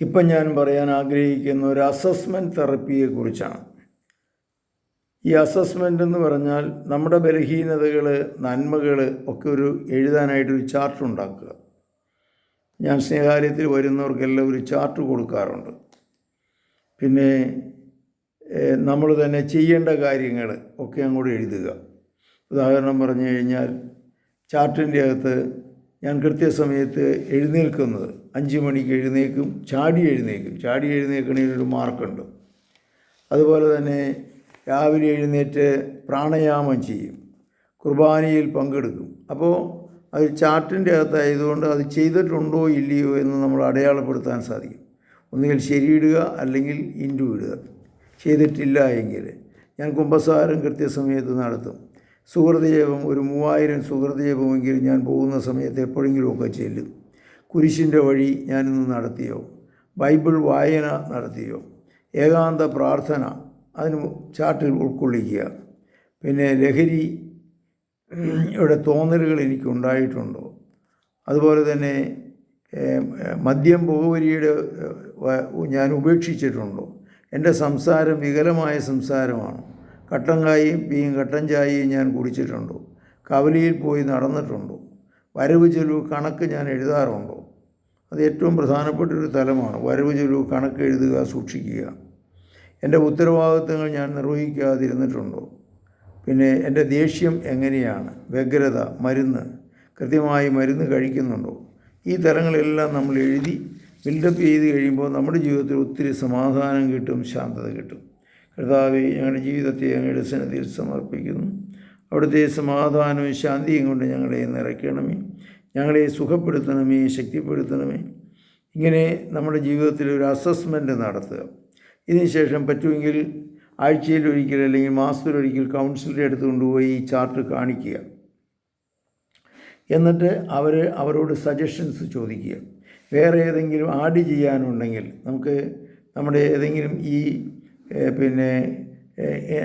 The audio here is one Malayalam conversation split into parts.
ഇപ്പം ഞാൻ പറയാൻ ആഗ്രഹിക്കുന്ന ഒരു അസസ്മെൻറ്റ് തെറപ്പിയെക്കുറിച്ചാണ്. ഈ അസസ്മെൻ്റ് എന്ന് പറഞ്ഞാൽ നമ്മുടെ ബലഹീനതകൾ, നന്മകൾ ഒക്കെ എഴുതാനായിട്ടൊരു ചാർട്ട് ഉണ്ടാക്കുക. ഞാൻ സ്നേഹാലയത്തിൽ വരുന്നവർക്കെല്ലാം ഒരു ചാർട്ട് കൊടുക്കാറുണ്ട്. പിന്നെ നമ്മൾ തന്നെ ചെയ്യേണ്ട കാര്യങ്ങൾ ഒക്കെ അങ്ങോട്ട് എഴുതുക. ഉദാഹരണം പറഞ്ഞു കഴിഞ്ഞാൽ ചാർട്ടിൻ്റെ അകത്ത് ഞാൻ കൃത്യസമയത്ത് എഴുന്നേൽക്കുന്നത് 5 മണിക്ക് എഴുന്നേൽക്കും, ചാടി എഴുന്നേൽക്കണതിനൊരു മാർക്കുണ്ട്. അതുപോലെ തന്നെ രാവിലെ എഴുന്നേറ്റ് പ്രാണായാമം ചെയ്യും, കുർബാനയിൽ പങ്കെടുക്കും. അപ്പോൾ അത് ചാർട്ടിൻ്റെ അകത്തായതുകൊണ്ട് അത് ചെയ്തിട്ടുണ്ടോ ഇല്ലയോ എന്ന് നമ്മൾ അടയാളപ്പെടുത്താൻ സാധിക്കും. ഒന്നുകിൽ ശരിയിടുക, അല്ലെങ്കിൽ ഇൻറ്റു ഇടുക. ചെയ്തിട്ടില്ല എങ്കിൽ ഞാൻ കുമ്പസാരം കൃത്യസമയത്ത് നടത്തും. സുഹൃതജപം ഒരു 3000 സുഹൃതജപമെങ്കിലും ഞാൻ പോകുന്ന സമയത്ത് എപ്പോഴെങ്കിലുമൊക്കെ ചെല്ലും. കുരിശിൻ്റെ വഴി ഞാനിന്ന് നടത്തിയോ, ബൈബിൾ വായന നടത്തിയോ, ഏകാന്ത പ്രാർത്ഥന അതിന് ചാർട്ടിൽ ഉൾക്കൊള്ളിക്കുക. പിന്നെ ലഹരിയുടെ തോന്നലുകൾ എനിക്കുണ്ടായിട്ടുണ്ടോ, അതുപോലെ തന്നെ മദ്യം, പുകവലിയുടെ ഞാൻ ഉപേക്ഷിച്ചിട്ടുണ്ടോ, എൻ്റെ സംസാരം വികലമായ സംസാരമാണ്, കട്ടൻ ചായയും ഞാൻ കുടിച്ചിട്ടുണ്ടോ, കവലയിൽ പോയി നടന്നിട്ടുണ്ടോ, വരവ് ചെലവ് കണക്ക് ഞാൻ എഴുതാറുണ്ടോ. അത് ഏറ്റവും പ്രധാനപ്പെട്ടൊരു തലമാണ്. വരവ് ചെലവ് കണക്ക് എഴുതുക, സൂക്ഷിക്കുക. എൻ്റെ ഉത്തരവാദിത്തങ്ങൾ ഞാൻ നിർവഹിക്കാതിരുന്നിട്ടുണ്ടോ. പിന്നെ എൻ്റെ ദേഷ്യം എങ്ങനെയാണ്, വ്യഗ്രത, കൃത്യമായി മരുന്ന് കഴിക്കുന്നുണ്ടോ. ഈ തലങ്ങളെല്ലാം നമ്മൾ എഴുതി ബിൽഡപ്പ് ചെയ്ത് കഴിയുമ്പോൾ നമ്മുടെ ജീവിതത്തിൽ ഒത്തിരി സമാധാനം കിട്ടും, ശാന്തത കിട്ടും. കർത്താവേ, ഞങ്ങളുടെ ജീവിതത്തെ അങ്ങയുടെ സന്നിധിയിൽ സമർപ്പിക്കുന്നു. അവിടുത്തെ സമാധാനവും ശാന്തിയും കൊണ്ട് ഞങ്ങളെ നിറയ്ക്കണമേ, ഞങ്ങളെ സുഖപ്പെടുത്തണമേ, ശക്തിപ്പെടുത്തണമേ. ഇങ്ങനെ നമ്മുടെ ജീവിതത്തിൽ ഒരു അസസ്മെൻറ്റ് നടത്തുക. ഇതിനുശേഷം പറ്റുമെങ്കിൽ ആഴ്ചയിലൊരിക്കൽ അല്ലെങ്കിൽ മാസത്തിലൊരിക്കൽ കൗൺസിലറെ അടുത്ത് കൊണ്ടുപോയി ഈ ചാർട്ട് കാണിക്കുക. എന്നിട്ട് അവരോട് സജഷൻസ് ചോദിക്കുക. വേറെ ഏതെങ്കിലും ആഡ് ചെയ്യാനുണ്ടെങ്കിൽ നമുക്ക് നമ്മുടെ ഏതെങ്കിലും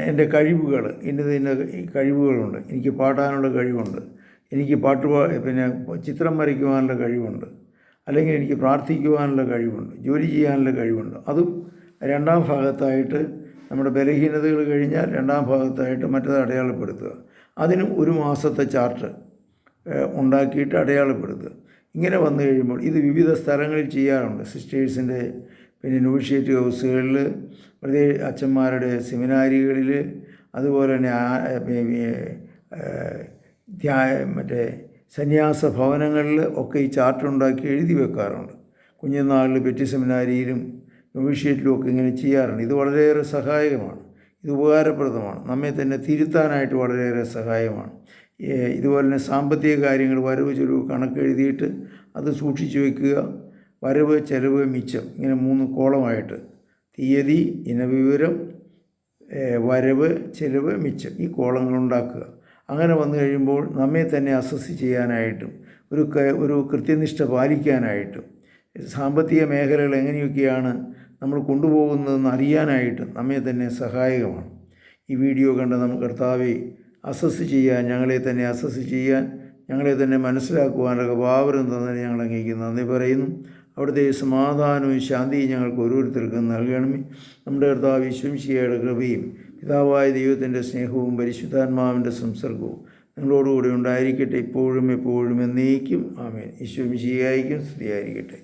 എൻ്റെ കഴിവുകൾ, ഇന്ന കഴിവുകളുണ്ട്, എനിക്ക് പാടാനുള്ള കഴിവുണ്ട്, എനിക്ക് ചിത്രം വരയ്ക്കുവാനുള്ള കഴിവുണ്ട്, അല്ലെങ്കിൽ എനിക്ക് പ്രാർത്ഥിക്കുവാനുള്ള കഴിവുണ്ട്, ജോലി ചെയ്യാനുള്ള കഴിവുണ്ട്. അതും രണ്ടാം ഭാഗത്തായിട്ട് നമ്മുടെ ബലഹീനതകൾ കഴിഞ്ഞാൽ രണ്ടാം ഭാഗത്തായിട്ട് മറ്റത് അടയാളപ്പെടുത്തുക. അതിനും 1 മാസത്തെ ചാർട്ട് ഉണ്ടാക്കിയിട്ട് അടയാളപ്പെടുത്തുക. ഇങ്ങനെ വന്നു കഴിയുമ്പോൾ ഇത് വിവിധ സ്ഥലങ്ങളിൽ ചെയ്യാറുണ്ട്. സിസ്റ്റേഴ്സിൻ്റെ നോവിഷ്യേറ്റ് ഹൗസുകളിൽ, അച്ഛന്മാരുടെ സെമിനാരികളിൽ, അതുപോലെ തന്നെ സന്യാസ ഭവനങ്ങളിൽ ഒക്കെ ഈ ചാർട്ട് ഉണ്ടാക്കി എഴുതി വെക്കാറുണ്ട്. കുഞ്ഞുനാളിൽ പെറ്റി സെമിനാരിയിലും നോവിഷ്യേറ്റിലും ഒക്കെ ഇങ്ങനെ ചെയ്യാറുണ്ട്. ഇത് വളരെയേറെ സഹായകമാണ്, ഇത് ഉപകാരപ്രദമാണ്, നമ്മെ തന്നെ തിരുത്താനായിട്ട് വളരെയേറെ സഹായമാണ്. ഇതുപോലെ തന്നെ സാമ്പത്തിക കാര്യങ്ങൾ, വരവ് ചെലവ് കണക്കെഴുതിയിട്ട് അത് സൂക്ഷിച്ചു വയ്ക്കുക. വരവ്, ചെലവ്, മിച്ചം, ഇങ്ങനെ 3 കോളമായിട്ട് തീയതി, ഇനവിവരം, വരവ്, ചെലവ്, മിച്ചം, ഈ കോളങ്ങളുണ്ടാക്കുക. അങ്ങനെ വന്നു കഴിയുമ്പോൾ നമ്മെ തന്നെ അസസ് ചെയ്യാനായിട്ടും ഒരു കൃത്യനിഷ്ഠ പാലിക്കാനായിട്ടും സാമ്പത്തിക മേഖലകൾ എങ്ങനെയൊക്കെയാണ് നമ്മൾ കൊണ്ടുപോകുന്നതെന്ന് അറിയാനായിട്ടും നമ്മെ തന്നെ സഹായകമാണ്. ഈ വീഡിയോ കണ്ട് നമുക്ക് കർത്താവെ അസസ് ചെയ്യാൻ, ഞങ്ങളെ തന്നെ അസസ് ചെയ്യാൻ, ഞങ്ങളെ തന്നെ മനസ്സിലാക്കുവാനുള്ള ഭാവനം തന്നെ ഞങ്ങൾ അങ്ങേക്ക് നന്ദി പറയുന്നു. അവിടുത്തെ സമാധാനവും ശാന്തിയും ഞങ്ങൾക്ക് ഓരോരുത്തർക്കും നൽകണമേ. നമ്മുടെ കർത്താവ് യേശുമിശിഹായുടെ കൃപയും പിതാവായ ദൈവത്തിൻ്റെ സ്നേഹവും പരിശുദ്ധാത്മാവിൻ്റെ സംസർഗവും നിങ്ങളോടുകൂടി ഉണ്ടായിരിക്കട്ടെ, ഇപ്പോഴും എപ്പോഴും എന്നേക്കും. ആമേൻ. യേശുമിശിഹായ്ക്കും സ്തുതിയായിരിക്കട്ടെ.